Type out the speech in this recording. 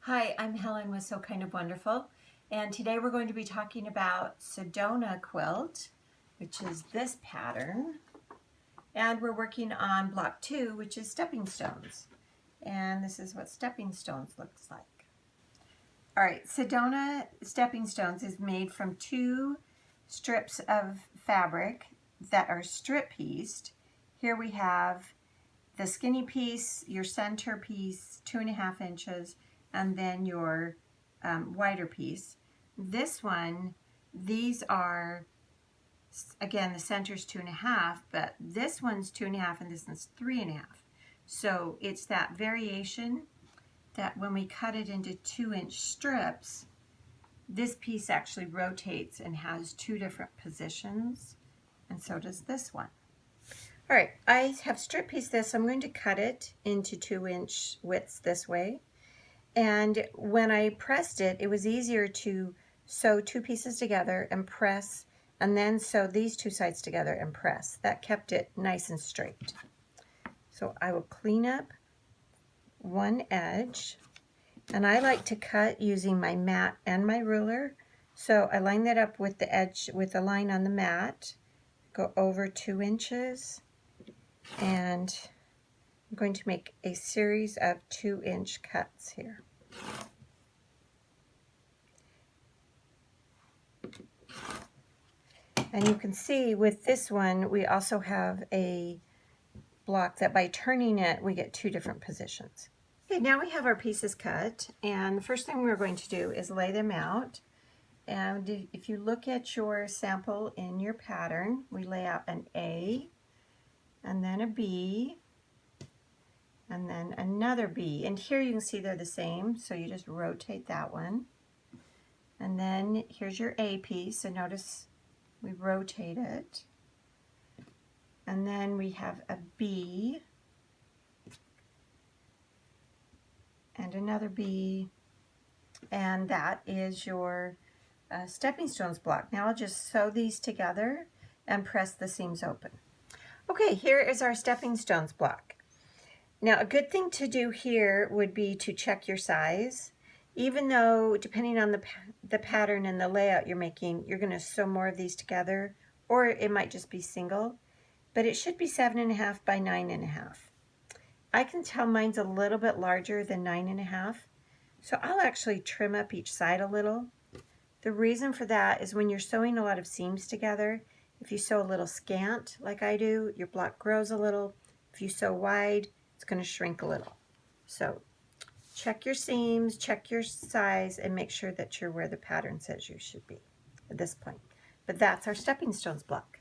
Hi, I'm Helen with So Kind of Wonderful, and today we're going to be talking about Sedona quilt, which is this pattern, and we're working on block 2, which is stepping stones, and this is what stepping stones looks like. All right, Sedona stepping stones is made from 2 strips of fabric that are strip pieced. Here we have the skinny piece, your center piece, 2.5 inches, and then your wider piece. This one, these are, again, the center's 2.5, but this one's 2.5 and this one's 3.5. So it's that variation that when we cut it into 2-inch strips, this piece actually rotates and has 2 different positions, and so does this one. All right, I have strip pieced this. I'm going to cut it into 2-inch widths this way. And when I pressed it, it was easier to sew 2 pieces together and press, and then sew these 2 sides together and press. That kept it nice and straight. So I will clean up one edge, and I like to cut using my mat and my ruler. So I line that up with the edge, with the line on the mat, go over 2 inches, and I'm going to make a series of 2-inch cuts here. And you can see with this one, we also have a block that by turning it, we get 2 different positions. Okay, now we have our pieces cut, and the first thing we're going to do is lay them out. And if you look at your sample in your pattern, we lay out an A, and then a B, and then another B. And here you can see they're the same, so you just rotate that one. And then here's your A piece, and notice we rotate it. And then we have a B, and another B, and that is your stepping stones block. Now I'll just sew these together and press the seams open. Okay, here is our stepping stones block. Now, a good thing to do here would be to check your size. Even though, depending on the pattern and the layout you're making, you're going to sew more of these together, or it might just be single, but it should be 7.5 by 9.5. I can tell mine's a little bit larger than 9.5, so I'll actually trim up each side a little. The reason for that is when you're sewing a lot of seams together, if you sew a little scant like I do, your block grows a little. If you sew wide, it's going to shrink a little. So check your seams, check your size, and make sure that you're where the pattern says you should be at this point. But that's our stepping stones block.